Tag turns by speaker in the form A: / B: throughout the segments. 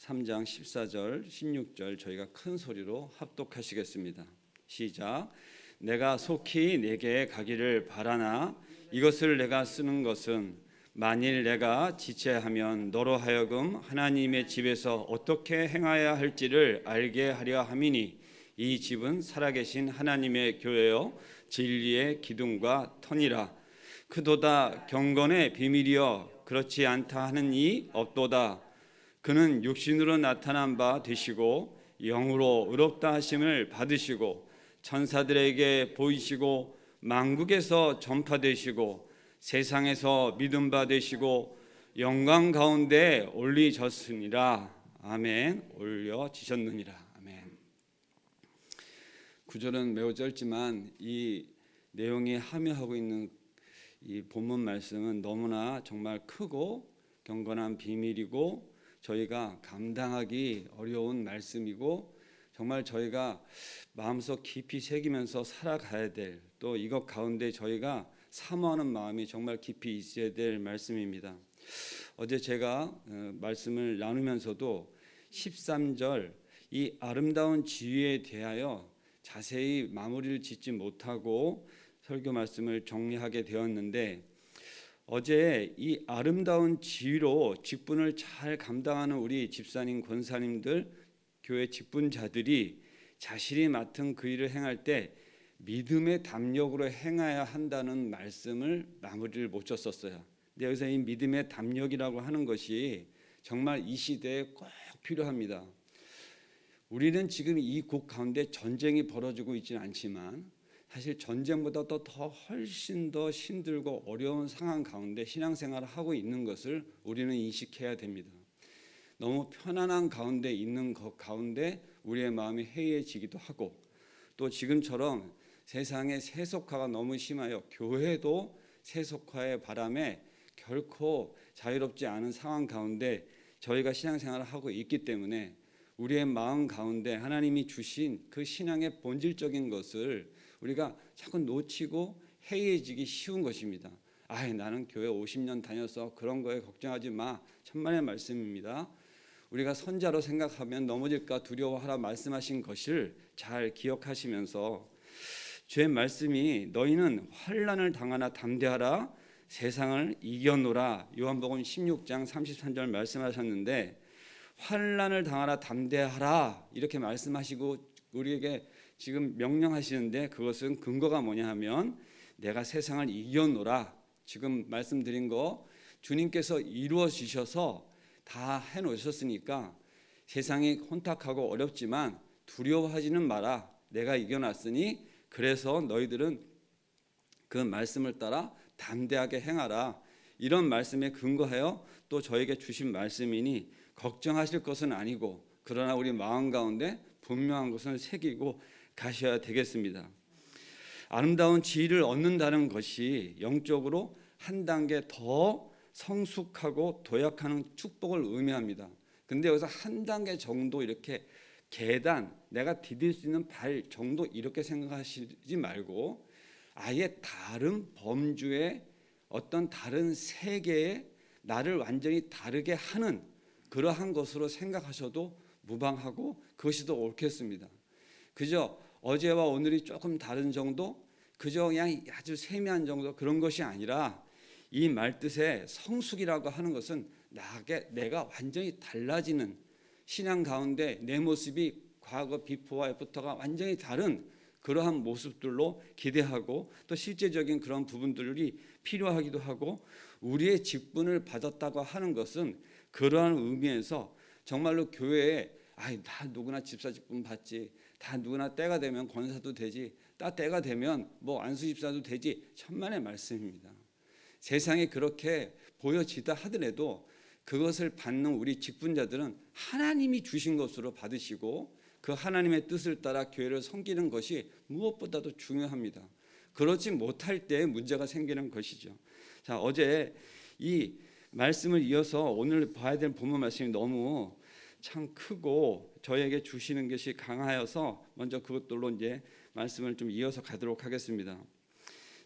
A: 3장 14절 16절 저희가 큰 소리로 합독하시겠습니다. 시작. 내가 속히 내게 가기를 바라나 이것을 내가 쓰는 것은 만일 내가 지체하면 너로 하여금 하나님의 집에서 어떻게 행하여야 할지를 알게 하려 함이니 이 집은 살아계신 하나님의 교회요 진리의 기둥과 터니라. 그도다 경건의 비밀이여 그렇지 않다 하는 이 없도다. 그는 육신으로 나타난 바 되시고 영으로 의롭다 하심을 받으시고 천사들에게 보이시고 만국에서 전파되시고 세상에서 믿음 받으시고 영광 가운데 올리셨으니라. 아멘. 올려지셨느니라. 아멘. 구절은 매우 짧지만 이 내용이 함유하고 있는 이 본문 말씀은 너무나 정말 크고 경건한 비밀이고 저희가 감당하기 어려운 말씀이고 정말 저희가 마음속 깊이 새기면서 살아가야 될, 또 이것 가운데 저희가 사모하는 마음이 정말 깊이 있어야 될 말씀입니다. 어제 제가 말씀을 나누면서도 13절 이 아름다운 지위에 대하여 자세히 마무리를 짓지 못하고 설교 말씀을 정리하게 되었는데, 어제 이 아름다운 지위로 직분을 잘 감당하는 우리 집사님, 권사님들, 교회 직분자들이 자신이 맡은 그 일을 행할 때 믿음의 담력으로 행해야 한다는 말씀을 마무리를 못 졌었어요. 근데 여기서 이 믿음의 담력이라고 하는 것이 정말 이 시대에 꼭 필요합니다. 우리는 지금 이 곳 가운데 전쟁이 벌어지고 있지는 않지만 사실 전쟁보다 더 훨씬 더 힘들고 어려운 상황 가운데 신앙생활을 하고 있는 것을 우리는 인식해야 됩니다. 너무 편안한 가운데 있는 것 가운데 우리의 마음이 해이해지기도 하고, 또 지금처럼 세상의 세속화가 너무 심하여 교회도 세속화의 바람에 결코 자유롭지 않은 상황 가운데 저희가 신앙생활을 하고 있기 때문에 우리의 마음 가운데 하나님이 주신 그 신앙의 본질적인 것을 우리가 자꾸 놓치고 해이해지기 쉬운 것입니다. 나는 교회 50년 다녀서 그런 거에 걱정하지 마. 천만의 말씀입니다. 우리가 선자로 생각하면 넘어질까 두려워하라 말씀하신 것을 잘 기억하시면서 주의 말씀이 너희는 환난을 당하나 담대하라 세상을 이겨노라 요한복음 16장 33절 말씀하셨는데, 환난을 당하라 담대하라 이렇게 말씀하시고 우리에게 지금 명령하시는데, 그것은 근거가 뭐냐 하면 내가 세상을 이겨노라. 지금 말씀드린 거 주님께서 이루어 주셔서 다 해놓으셨으니까 세상이 혼탁하고 어렵지만 두려워하지는 마라. 내가 이겨놨으니 그래서 너희들은 그 말씀을 따라 담대하게 행하라. 이런 말씀에 근거하여 또 저에게 주신 말씀이니 걱정하실 것은 아니고 그러나 우리 마음 가운데 분명한 것을 새기고 가셔야 되겠습니다. 아름다운 지위를 얻는다는 것이 영적으로 한 단계 더 성숙하고 도약하는 축복을 의미합니다. 근데 여기서 한 단계 정도 이렇게 계단, 내가 디딜 수 있는 발 정도 이렇게 생각하시지 말고 아예 다른 범주의 어떤 다른 세계에 나를 완전히 다르게 하는 그러한 것으로 생각하셔도 무방하고 그것이 더 옳겠습니다. 그저 어제와 오늘이 조금 다른 정도, 그저 그냥 아주 세미한 정도 그런 것이 아니라 이 말뜻의 성숙이라고 하는 것은 내가 완전히 달라지는 신앙 가운데 내 모습이 과거 비포와 애프터가 완전히 다른 그러한 모습들로 기대하고, 또 실제적인 그런 부분들이 필요하기도 하고, 우리의 직분을 받았다고 하는 것은 그러한 의미에서 정말로 교회에 다 누구나 집사 직분 받지, 다 누구나 때가 되면 권사도 되지, 때가 되면 뭐 안수 집사도 되지, 천만의 말씀입니다. 세상에 그렇게 보여지다 하더라도 그것을 받는 우리 직분자들은 하나님이 주신 것으로 받으시고 그 하나님의 뜻을 따라 교회를 섬기는 것이 무엇보다도 중요합니다. 그렇지 못할 때 문제가 생기는 것이죠. 자, 어제 이 말씀을 이어서 오늘 봐야 될 본문 말씀이 너무 참 크고 저에게 주시는 것이 강하여서 먼저 그것들로 이제 말씀을 좀 이어서 가도록 하겠습니다.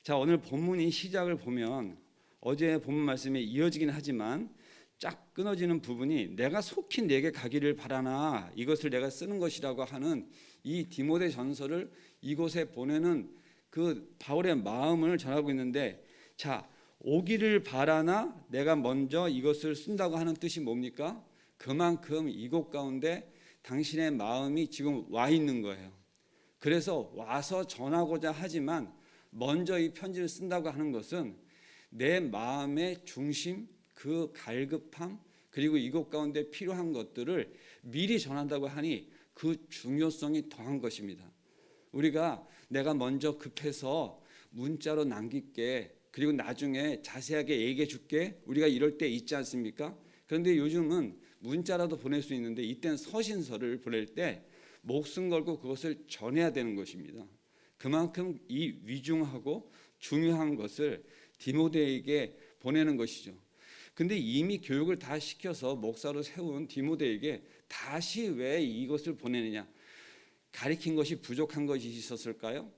A: 자, 오늘 본문이 시작을 보면 어제 본문 말씀에 이어지긴 하지만 쫙 끊어지는 부분이 내가 속히 내게 가기를 바라나 이것을 내가 쓰는 것이라고 하는 이 디모데 전서를 이곳에 보내는 그 바울의 마음을 전하고 있는데, 자, 오기를 바라나 내가 먼저 이것을 쓴다고 하는 뜻이 뭡니까? 그만큼 이곳 가운데 당신의 마음이 지금 와 있는 거예요. 그래서 와서 전하고자 하지만 먼저 이 편지를 쓴다고 하는 것은 내 마음의 중심, 그 갈급함, 그리고 이곳 가운데 필요한 것들을 미리 전한다고 하니 그 중요성이 더한 것입니다. 우리가 내가 먼저 급해서 문자로 남길게, 그리고 나중에 자세하게 얘기해 줄게, 우리가 이럴 때 있지 않습니까? 그런데 요즘은 문자라도 보낼 수 있는데 이때는 서신서를 보낼 때 목숨 걸고 그것을 전해야 되는 것입니다. 그만큼 이 위중하고 중요한 것을 디모데에게 보내는 것이죠. 근데 이미 교육을 다 시켜서 목사로 세운 디모데에게 다시 왜 이것을 보내느냐? 가르친 것이 부족한 것이 있었을까요?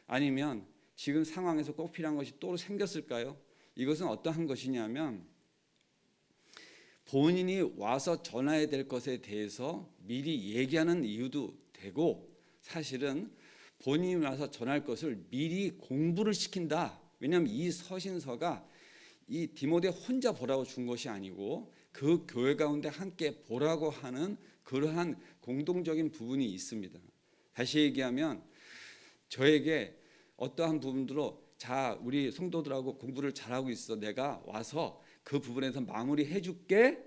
A: 아니면 지금 상황에서 꼭 필요한 것이 또 생겼을까요? 이것은 어떠한 것이냐면 본인이 와서 전해야 될 것에 대해서 미리 얘기하는 이유도 되고, 사실은 본인이 와서 전할 것을 미리 공부를 시킨다. 왜냐하면 이 서신서가 이 디모데 혼자 보라고 준 것이 아니고 그 교회 가운데 함께 보라고 하는 그러한 공동적인 부분이 있습니다. 다시 얘기하면 저에게 어떠한 부분들로 자, 우리 성도들하고 공부를 잘하고 있어, 내가 와서 그 부분에서 마무리해 줄게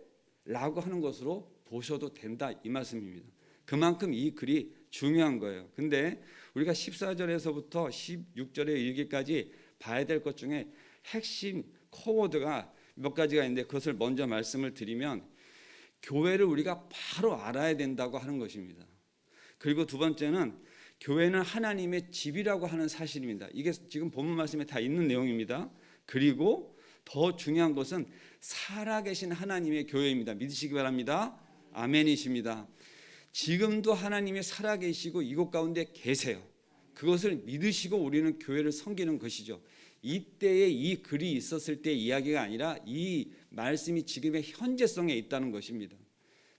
A: 라고 하는 것으로 보셔도 된다, 이 말씀입니다. 그만큼 이 글이 중요한 거예요. 근데 우리가 14절에서부터 16절에 이르기까지 봐야 될 것 중에 핵심 코워드가 몇 가지가 있는데, 그것을 먼저 말씀을 드리면 교회를 우리가 바로 알아야 된다고 하는 것입니다. 그리고 두 번째는 교회는 하나님의 집이라고 하는 사실입니다. 이게 지금 본문 말씀에 다 있는 내용입니다. 그리고 더 중요한 것은 살아계신 하나님의 교회입니다. 믿으시기 바랍니다. 아멘이십니다. 지금도 하나님이 살아계시고 이곳 가운데 계세요. 그것을 믿으시고 우리는 교회를 섬기는 것이죠. 이때에 이 글이 있었을 때 이야기가 아니라 이 말씀이 지금의 현재성에 있다는 것입니다.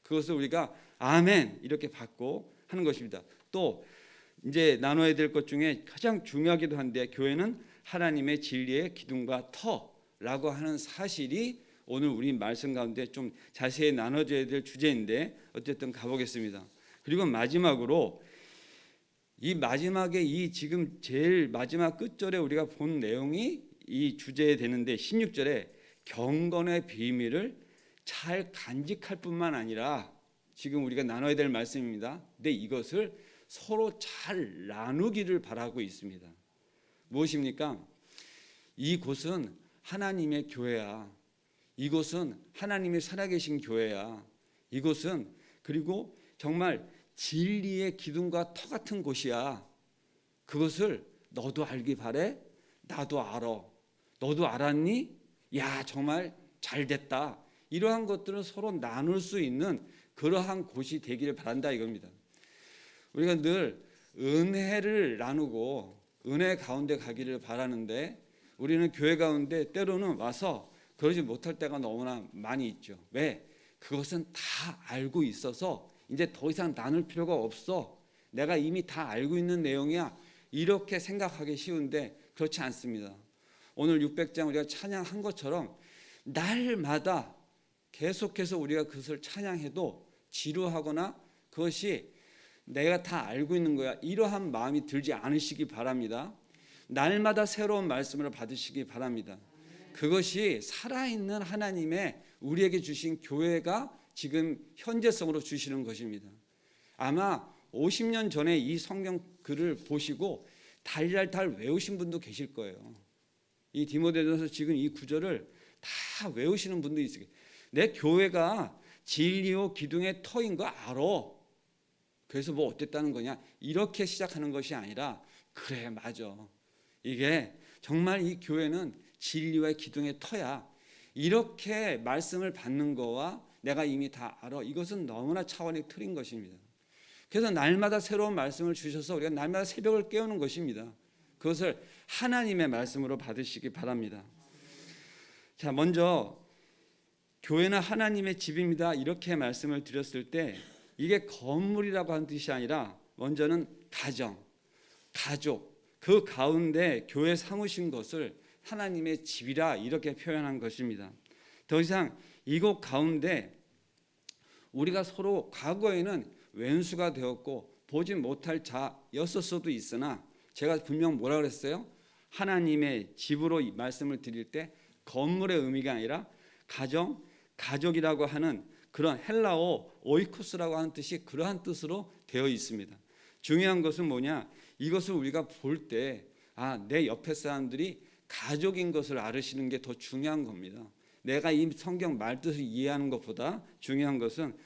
A: 그것을 우리가 아멘 이렇게 받고 하는 것입니다. 또 이제 나눠야 될 것 중에 가장 중요하기도 한데, 교회는 하나님의 진리의 기둥과 터라고 하는 사실이 오늘 우리 말씀 가운데 좀 자세히 나눠져야 될 주제인데 어쨌든 가보겠습니다. 그리고 마지막으로 이 마지막에 이 지금 제일 마지막 끝절에 우리가 본 내용이 이 주제에 되는데, 16절에 경건의 비밀을 잘 간직할 뿐만 아니라 지금 우리가 나눠야 될 말씀입니다. 근데 이것을 서로 잘 나누기를 바라고 있습니다. 무엇입니까? 이곳은 하나님의 교회야. 이곳은 하나님의 살아계신 교회야. 이곳은 그리고 정말 진리의 기둥과 터 같은 곳이야. 그것을 너도 알기 바래. 나도 알아. 너도 알았니? 야, 정말 잘 됐다. 이러한 것들을 서로 나눌 수 있는 그러한 곳이 되기를 바란다 이겁니다. 우리가 늘 은혜를 나누고 은혜 가운데 가기를 바라는데, 우리는 교회 가운데 때로는 와서 그러지 못할 때가 너무나 많이 있죠. 왜? 그것은 다 알고 있어서 이제 더 이상 나눌 필요가 없어. 내가 이미 다 알고 있는 내용이야. 이렇게 생각하기 쉬운데 그렇지 않습니다. 오늘 600장 우리가 찬양한 것처럼 날마다 계속해서 우리가 그것을 찬양해도 지루하거나 그것이 내가 다 알고 있는 거야, 이러한 마음이 들지 않으시기 바랍니다. 날마다 새로운 말씀을 받으시기 바랍니다. 그것이 살아있는 하나님의 우리에게 주신 교회가 지금 현재성으로 주시는 것입니다. 아마 50년 전에 이 성경 글을 보시고 달달달 외우신 분도 계실 거예요. 이 디모데전서 지금 이 구절을 다 외우시는 분도 있어요. 내 교회가 진리요 기둥의 터인 거 알아. 그래서 뭐 어땠다는 거냐, 이렇게 시작하는 것이 아니라, 그래 맞아, 이게 정말 이 교회는 진리와 기둥의 터야, 이렇게 말씀을 받는 거와 내가 이미 다 알아, 이것은 너무나 차원이 틀린 것입니다. 그래서 날마다 새로운 말씀을 주셔서 우리가 날마다 새벽을 깨우는 것입니다. 그것을 하나님의 말씀으로 받으시기 바랍니다. 자, 먼저 교회는 하나님의 집입니다. 이렇게 말씀을 드렸을 때 이게 건물이라고 하는 뜻이 아니라 먼저는 가정, 가족, 그 가운데 교회 삼으신 것을 하나님의 집이라 이렇게 표현한 것입니다. 더 이상 이곳 가운데 우리가 서로 과거에는 왼수가 되었고 보지 못할 자였을 수도 있으나 제가 분명 뭐라 그랬어요? 하나님의 집으로 이 말씀을 드릴 때 건물의 의미가 아니라 가정, 가족이라고 하는 그런 헬라어 오이코스라고 하는 뜻이 그러한 뜻으로 되어 있습니다. 중요한 것은 뭐냐? 이것을 우리가 볼 때 내 옆에 사람들이 가족인 것을 알으시는 게 더 중요한 겁니다. 내가 이 성경 말뜻을 이해하는 것보다 중요한 것은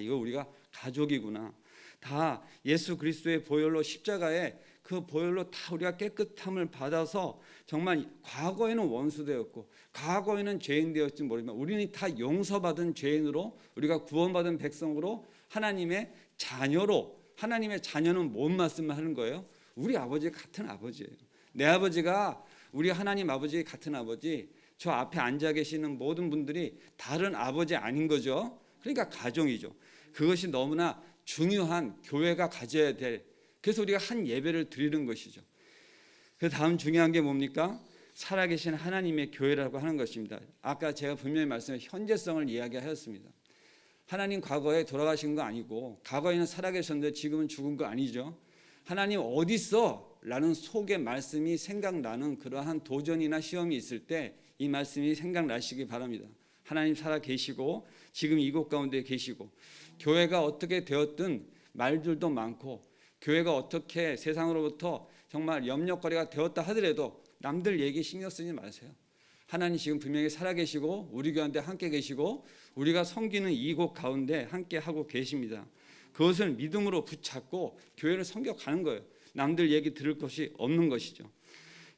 A: 이거 우리가 가족이구나. 다 예수 그리스도의 보혈로 십자가에 그 보혈로 다 우리가 깨끗함을 받아서 정말 과거에는 원수되었고 과거에는 죄인 되었지 모르지만 우리는 다 용서받은 죄인으로 우리가 구원받은 백성으로 하나님의 자녀로, 하나님의 자녀는 뭔 말씀을 하는 거예요? 우리 아버지 같은 아버지예요. 내 아버지가 우리 하나님 아버지 같은 아버지, 저 앞에 앉아 계시는 모든 분들이 다른 아버지 아닌 거죠. 그러니까 가정이죠. 그것이 너무나 중요한 교회가 가져야 될, 그래서 우리가 한 예배를 드리는 것이죠. 그 다음 중요한 게 뭡니까? 살아계신 하나님의 교회라고 하는 것입니다. 아까 제가 분명히 말씀해 현재성을 이야기하였습니다. 하나님 과거에 돌아가신 거 아니고 과거에는 살아계셨는데 지금은 죽은 거 아니죠. 하나님 어디 있어? 라는 속의 말씀이 생각나는 그러한 도전이나 시험이 있을 때 이 말씀이 생각나시기 바랍니다. 하나님 살아계시고 지금 이곳 가운데 계시고 교회가 어떻게 되었든 말들도 많고 교회가 어떻게 세상으로부터 정말 염려거리가 되었다 하더라도 남들 얘기 신경 쓰지 마세요. 하나님 지금 분명히 살아계시고 우리 가운데 함께 계시고 우리가 섬기는 이곳 가운데 함께 하고 계십니다. 그것을 믿음으로 붙잡고 교회를 섬겨가는 거예요. 남들 얘기 들을 것이 없는 것이죠.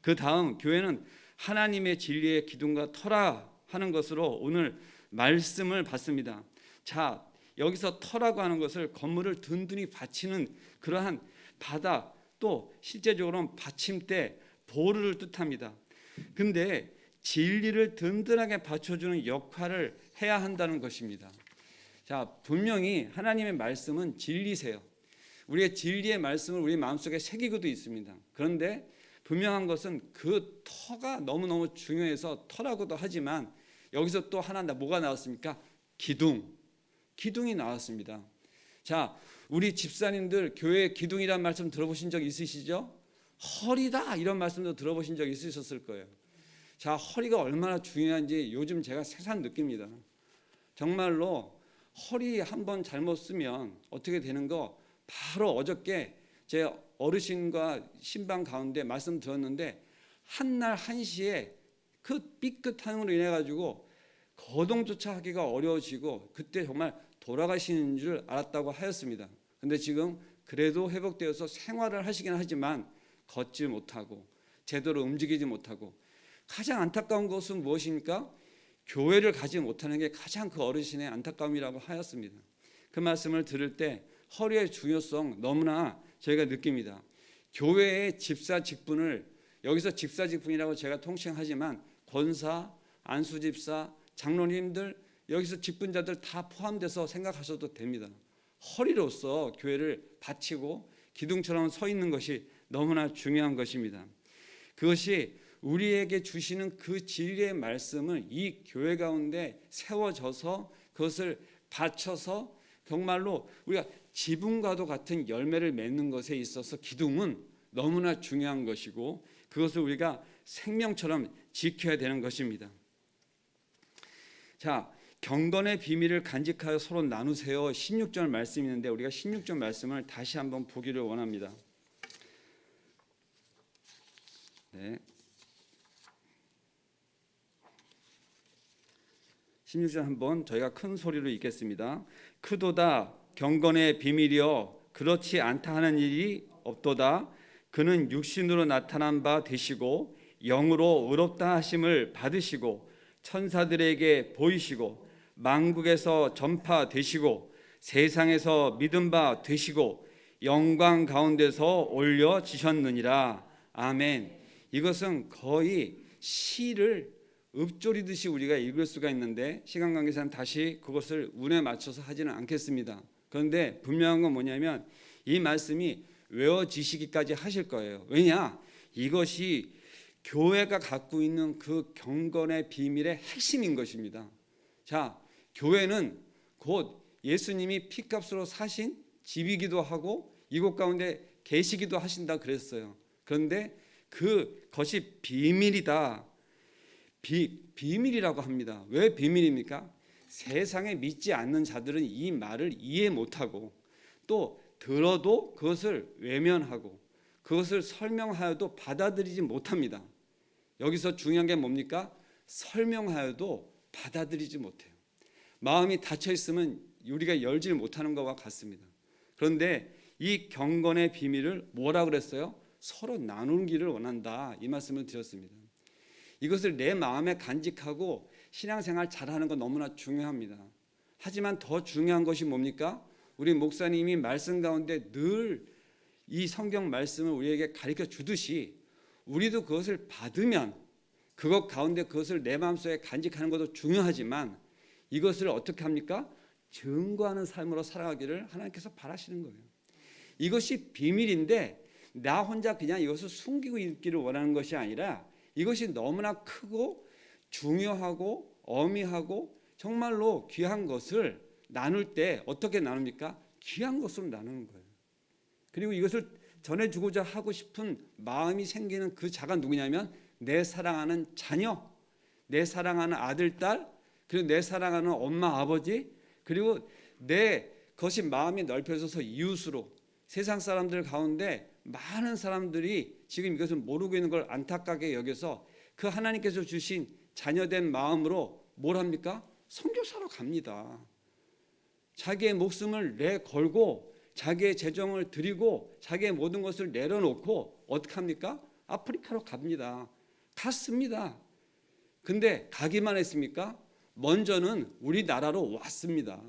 A: 그 다음 교회는 하나님의 진리의 기둥과 터라 하는 것으로 오늘 말씀을 받습니다. 자, 여기서 터라고 하는 것을 건물을 든든히 받치는 그러한 바닥, 또 실제적으로는 받침대, 보루를 뜻합니다. 근데 진리를 든든하게 받쳐주는 역할을 해야 한다는 것입니다. 자, 분명히 하나님의 말씀은 진리세요. 우리의 진리의 말씀을 우리 마음속에 새기고도 있습니다. 그런데 분명한 것은 그 터가 너무너무 중요해서 터라고도 하지만 여기서 또 하나 뭐가 나왔습니까? 기둥이 나왔습니다. 자, 우리 집사님들 교회 기둥이란 말씀 들어보신 적 있으시죠? 허리다 이런 말씀도 들어보신 적 있으셨을 거예요. 자, 허리가 얼마나 중요한지 요즘 제가 새삼 느낍니다. 정말로 허리 한번 잘못 쓰면 어떻게 되는 거 바로 어저께 제 어르신과 신방 가운데 말씀 들었는데 한날 1시에 그 삐끗함으로 인해 가지고 거동조차 하기가 어려워지고 그때 정말 돌아가시는 줄 알았다고 하였습니다. 근데 지금 그래도 회복되어서 생활을 하시긴 하지만 걷지 못하고 제대로 움직이지 못하고 가장 안타까운 것은 무엇입니까? 교회를 가지 못하는 게 가장 그 어르신의 안타까움이라고 하였습니다. 그 말씀을 들을 때 허리의 중요성 너무나 저희가 느낍니다. 교회의 집사 직분을 여기서 집사 직분이라고 제가 통칭하지만 권사, 안수집사, 장로님들 여기서 직분자들 다 포함돼서 생각하셔도 됩니다. 허리로서 교회를 바치고 기둥처럼 서 있는 것이 너무나 중요한 것입니다. 그것이 우리에게 주시는 그 진리의 말씀을 이 교회 가운데 세워져서 그것을 바쳐서 정말로 우리가 지붕과도 같은 열매를 맺는 것에 있어서 기둥은 너무나 중요한 것이고 그것을 우리가 생명처럼 지켜야 되는 것입니다. 자, 경건의 비밀을 간직하여 서로 나누세요. 16절 말씀이 있는데 우리가 16절 말씀을 다시 한번 보기를 원합니다. 네. 16절 한번 저희가 큰 소리로 읽겠습니다. 크도다 경건의 비밀이여 그렇지 않다 하는 일이 없도다. 그는 육신으로 나타난 바 되시고 영으로 의롭다 하심을 받으시고 천사들에게 보이시고 만국에서 전파되시고 세상에서 믿은 바 되시고 영광 가운데서 올려지셨느니라. 아멘. 이것은 거의 시를 읊조리듯이 우리가 읽을 수가 있는데 시간 관계상 다시 그것을 운에 맞춰서 하지는 않겠습니다. 그런데 분명한 건 뭐냐면 이 말씀이 외워지시기까지 하실 거예요. 왜냐? 이것이 교회가 갖고 있는 그 경건의 비밀의 핵심인 것입니다. 자, 교회는 곧 예수님이 피값으로 사신 집이기도 하고 이곳 가운데 계시기도 하신다 그랬어요. 그런데 그것이 비밀이다. 비밀이라고 합니다. 왜 비밀입니까? 세상에 믿지 않는 자들은 이 말을 이해 못하고 또 들어도 그것을 외면하고 그것을 설명하여도 받아들이지 못합니다. 여기서 중요한 게 뭡니까? 설명하여도 받아들이지 못해요. 마음이 닫혀 있으면 우리가 열지를 못하는 것과 같습니다. 그런데 이 경건의 비밀을 뭐라 그랬어요? 서로 나누기를 원한다. 이 말씀을 드렸습니다. 이것을 내 마음에 간직하고 신앙생활 잘하는 건 너무나 중요합니다. 하지만 더 중요한 것이 뭡니까? 우리 목사님이 말씀 가운데 늘 이 성경 말씀을 우리에게 가르쳐 주듯이 우리도 그것을 받으면 그것 가운데 그것을 내 마음속에 간직하는 것도 중요하지만 이것을 어떻게 합니까? 증거하는 삶으로 살아가기를 하나님께서 바라시는 거예요. 이것이 비밀인데 나 혼자 그냥 이것을 숨기고 있기를 원하는 것이 아니라 이것이 너무나 크고 중요하고 어미하고 정말로 귀한 것을 나눌 때 어떻게 나눕니까? 귀한 것으로 나누는 거예요. 그리고 이것을 전해주고자 하고 싶은 마음이 생기는 그 자가 누구냐면 내 사랑하는 자녀, 내 사랑하는 아들, 딸, 그리고 내 사랑하는 엄마, 아버지, 그리고 내 것이 마음이 넓혀져서 이웃으로 세상 사람들 가운데 많은 사람들이 지금 이것을 모르고 있는 걸 안타깝게 여겨서 그 하나님께서 주신 자녀된 마음으로 뭘 합니까? 선교사로 갑니다. 자기의 목숨을 내걸고 자기의 재정을 드리고 자기의 모든 것을 내려놓고 어떻게 합니까? 아프리카로 갑니다. 갔습니다. 근데 가기만 했습니까? 먼저는 우리나라로 왔습니다.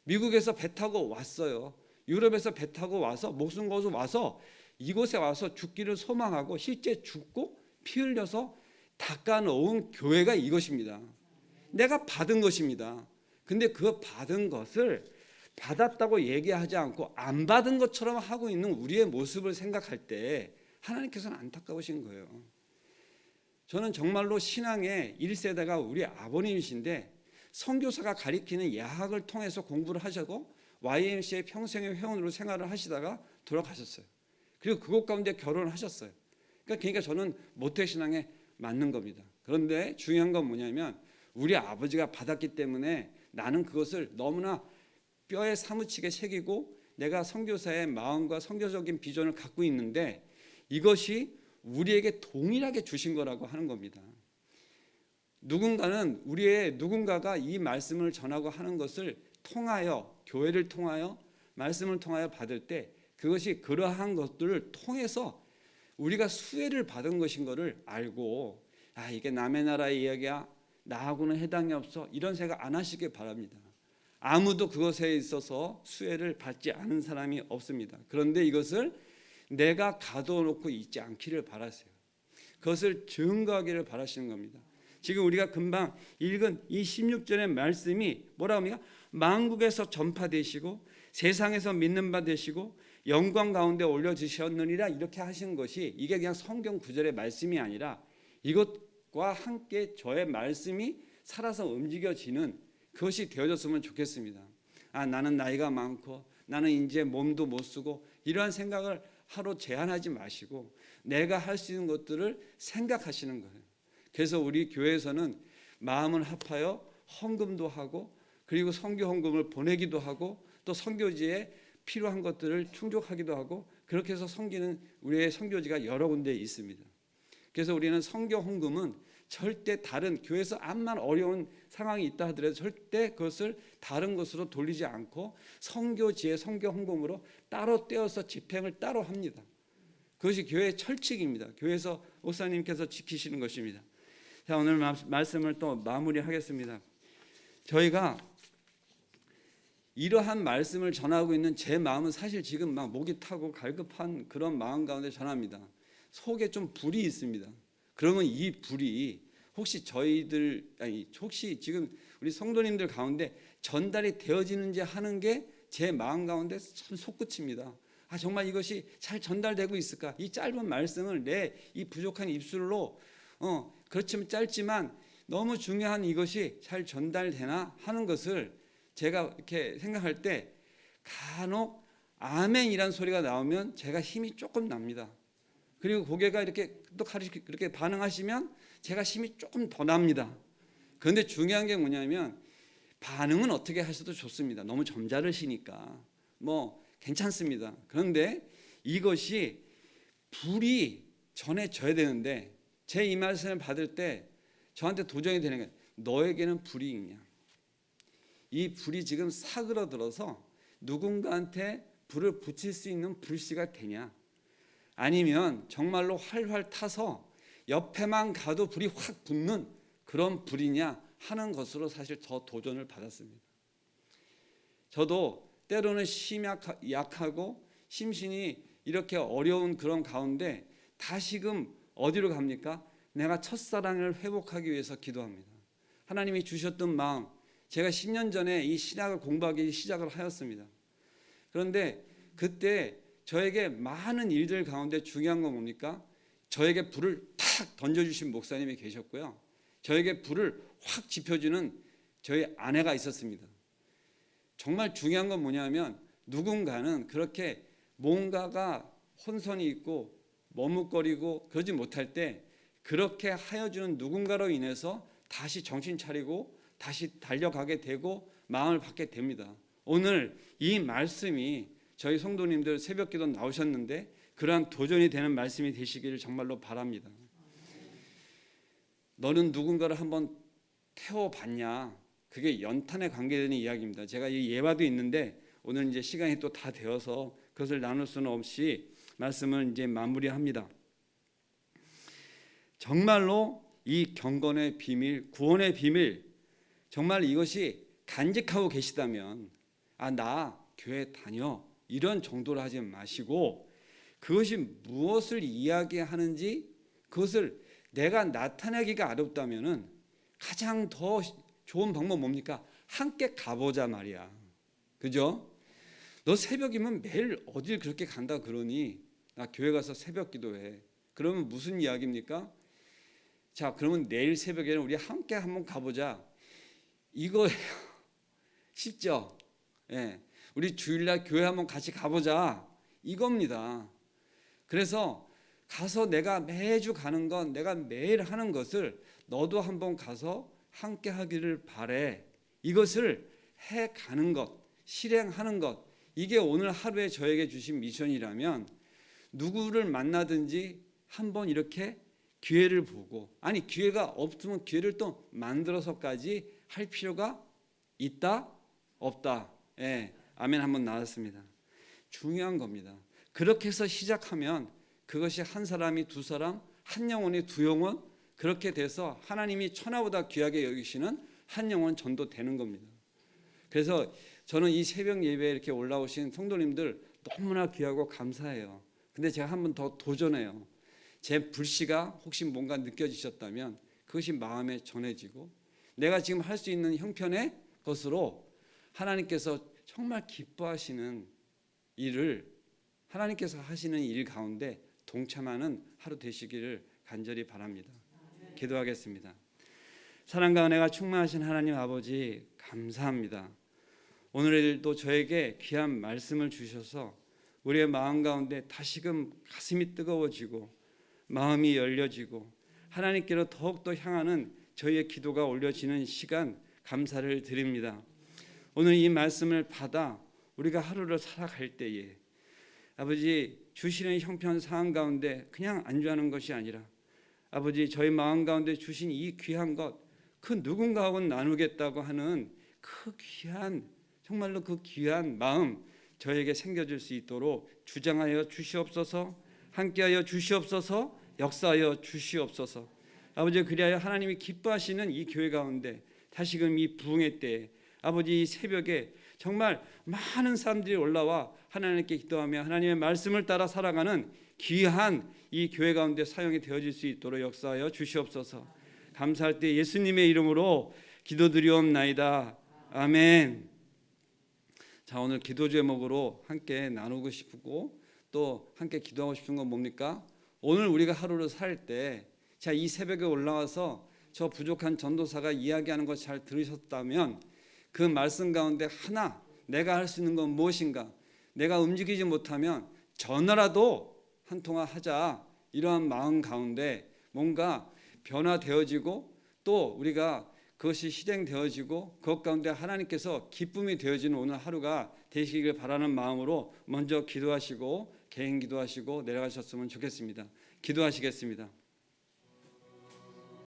A: 미국에서 배 타고 왔어요. 유럽에서 배 타고 와서 목숨 걸고 와서 이곳에 와서 죽기를 소망하고 실제 죽고 피 흘려서 닦아놓은 교회가 이것입니다. 내가 받은 것입니다. 근데 그 받은 것을 받았다고 얘기하지 않고 안 받은 것처럼 하고 있는 우리의 모습을 생각할 때 하나님께서는 안타까우신 거예요. 저는 정말로 신앙의 1세대가 우리 아버님이신데 선교사가 가리키는 야학을 통해서 공부를 하시고 YMCA 평생의 회원으로 생활을 하시다가 돌아가셨어요. 그리고 그곳 가운데 결혼을 하셨어요. 그러니까 저는 모태신앙에 맞는 겁니다. 그런데 중요한 건 뭐냐면 우리 아버지가 받았기 때문에 나는 그것을 너무나 뼈에 사무치게 새기고 내가 선교사의 마음과 선교적인 비전을 갖고 있는데 이것이 우리에게 동일하게 주신 거라고 하는 겁니다. 누군가가 이 말씀을 전하고 하는 것을 통하여 교회를 통하여 말씀을 통하여 받을 때 그것이 그러한 것들을 통해서 우리가 수혜를 받은 것인 것을 알고 이게 남의 나라의 이야기야 나하고는 해당이 없어 이런 생각 안 하시길 바랍니다. 아무도 그것에 있어서 수혜를 받지 않은 사람이 없습니다. 그런데 이것을 내가 가둬놓고 있지 않기를 바라세요. 그것을 증거하기를 바라시는 겁니다. 지금 우리가 금방 읽은 이 16절의 말씀이 뭐라고 합니까? 만국에서 전파되시고 세상에서 믿는 바 되시고 영광 가운데 올려주셨느니라 이렇게 하신 것이 이게 그냥 성경 구절의 말씀이 아니라 이것과 함께 저의 말씀이 살아서 움직여지는 그것이 되어졌으면 좋겠습니다. 나는 나이가 많고 나는 이제 몸도 못 쓰고 이러한 생각을 하루 제한하지 마시고 내가 할 수 있는 것들을 생각하시는 거예요. 그래서 우리 교회에서는 마음을 합하여 헌금도 하고 그리고 선교 헌금을 보내기도 하고 또 선교지에 필요한 것들을 충족하기도 하고 그렇게 해서 섬기는 우리의 선교지가 여러 군데 있습니다. 그래서 우리는 선교 헌금은 절대 다른 교회에서 암만 어려운 상황이 있다 하더라도 절대 그것을 다른 것으로 돌리지 않고 선교지의 선교 헌금으로 따로 떼어서 집행을 따로 합니다. 그것이 교회의 철칙입니다. 교회에서 목사님께서 지키시는 것입니다. 자, 오늘 말씀을 또 마무리하겠습니다. 저희가 이러한 말씀을 전하고 있는 제 마음은 사실 지금 막 목이 타고 갈급한 그런 마음 가운데 전합니다. 속에 좀 불이 있습니다. 그러면 이 불이 혹시 혹시 지금 우리 성도님들 가운데 전달이 되어지는지 하는 게 제 마음 가운데 참 솟구칩니다. 정말 이것이 잘 전달되고 있을까? 이 짧은 말씀을 내 이 부족한 입술로 그렇지만 짧지만 너무 중요한 이것이 잘 전달되나 하는 것을 제가 이렇게 생각할 때 간혹 아멘이란 소리가 나오면 제가 힘이 조금 납니다. 그리고 고개가 이렇게 또 그렇게 반응하시면 제가 힘이 조금 더 납니다. 그런데 중요한 게 뭐냐면 반응은 어떻게 하셔도 좋습니다. 너무 점잖으시니까 뭐 괜찮습니다. 그런데 이것이 불이 전해져야 되는데 제 이 말씀을 받을 때 저한테 도전이 되는 게 너에게는 불이 있냐? 이 불이 지금 사그러들어서 누군가한테 불을 붙일 수 있는 불씨가 되냐? 아니면 정말로 활활 타서 옆에만 가도 불이 확 붙는 그런 불이냐 하는 것으로 사실 더 도전을 받았습니다. 저도 때로는 약하고 심신이 이렇게 어려운 그런 가운데 다시금 어디로 갑니까? 내가 첫사랑을 회복하기 위해서 기도합니다. 하나님이 주셨던 마음, 제가 10년 전에 이 신학을 공부하기 시작을 하였습니다. 그런데 그때 저에게 많은 일들 가운데 중요한 건 뭡니까? 저에게 불을 탁 던져주신 목사님이 계셨고요. 저에게 불을 확 지펴주는 저희 아내가 있었습니다. 정말 중요한 건 뭐냐면 누군가는 그렇게 뭔가가 혼선이 있고 머뭇거리고 그러지 못할 때 그렇게 하여주는 누군가로 인해서 다시 정신 차리고 다시 달려가게 되고 마음을 받게 됩니다. 오늘 이 말씀이 저희 성도님들 새벽기도 나오셨는데 그러한 도전이 되는 말씀이 되시기를 정말로 바랍니다. 너는 누군가를 한번 태워봤냐? 그게 연탄에 관계되는 이야기입니다. 제가 이 예화도 있는데 오늘 이제 시간이 또 다 되어서 그것을 나눌 수는 없이 말씀을 이제 마무리합니다. 정말로 이 경건의 비밀, 구원의 비밀, 정말 이것이 간직하고 계시다면 나 교회 다녀 이런 정도로 하지 마시고 그것이 무엇을 이야기하는지 그것을 내가 나타내기가 어렵다면은 가장 더 좋은 방법 뭡니까? 함께 가보자 말이야. 그죠? 너 새벽이면 매일 어딜 그렇게 간다 그러니 나 교회 가서 새벽 기도해. 그러면 무슨 이야기입니까? 자, 그러면 내일 새벽에는 우리 함께 한번 가보자. 이거 쉽죠? 예. 우리 주일날 교회 한번 같이 가보자. 이겁니다. 그래서 가서 내가 매주 가는 건 내가 매일 하는 것을 너도 한번 가서 함께 하기를 바래. 이것을 해 가는 것, 실행하는 것. 이게 오늘 하루에 저에게 주신 미션이라면 누구를 만나든지 한번 이렇게 기회를 보고 아니 기회가 없으면 기회를 또 만들어서까지 할 필요가 있다? 없다. 예, 아멘 한번 나왔습니다. 중요한 겁니다. 그렇게 해서 시작하면 그것이 한 사람이 두 사람, 한 영혼이 두 영혼 그렇게 돼서 하나님이 천하보다 귀하게 여기시는 한 영혼 전도되는 겁니다. 그래서 저는 이 새벽 예배에 이렇게 올라오신 성도님들 너무나 귀하고 감사해요. 근데 제가 한 번 더 도전해요. 제 불씨가 혹시 뭔가 느껴지셨다면 그것이 마음에 전해지고 내가 지금 할 수 있는 형편의 것으로 하나님께서 정말 기뻐하시는 일을 하나님께서 하시는 일 가운데 동참하는 하루 되시기를 간절히 바랍니다. 기도하겠습니다. 사랑과 은혜가 충만하신 하나님 아버지 감사합니다. 오늘도 저에게 귀한 말씀을 주셔서 우리의 마음 가운데 다시금 가슴이 뜨거워지고 마음이 열려지고 하나님께로 더욱더 향하는 저희의 기도가 올려지는 시간 감사를 드립니다. 오늘 이 말씀을 받아 우리가 하루를 살아갈 때에 아버지 주시는 형편 상황 가운데 그냥 안주하는 것이 아니라 아버지 저희 마음 가운데 주신 이 귀한 것 그 누군가하고는 나누겠다고 하는 그 귀한 정말로 그 귀한 마음 저에게 생겨질 수 있도록 주장하여 주시옵소서. 함께하여 주시옵소서. 역사하여 주시옵소서. 아버지 그리하여 하나님이 기뻐하시는 이 교회 가운데 다시금 이 부흥의 때에 아버지 이 새벽에 정말 많은 사람들이 올라와 하나님께 기도하며 하나님의 말씀을 따라 살아가는 귀한 이 교회 가운데 사용이 되어질 수 있도록 역사하여 주시옵소서. 감사할 때 예수님의 이름으로 기도드리옵나이다. 아멘. 자, 오늘 기도 제목으로 함께 나누고 싶고 또 함께 기도하고 싶은 건 뭡니까? 오늘 우리가 하루를 살 때, 자, 이 새벽에 올라와서 저 부족한 전도사가 이야기하는 것 잘 들으셨다면 그 말씀 가운데 하나 내가 할 수 있는 건 무엇인가? 내가 움직이지 못하면 전화라도 한 통화 하자. 이러한 마음 가운데 뭔가 변화되어지고 또 우리가 그것이 실행되어지고 그것 가운데 하나님께서 기쁨이 되어지는 오늘 하루가 되시길 바라는 마음으로 먼저 기도하시고 개인 기도하시고 내려가셨으면 좋겠습니다. 기도하시겠습니다.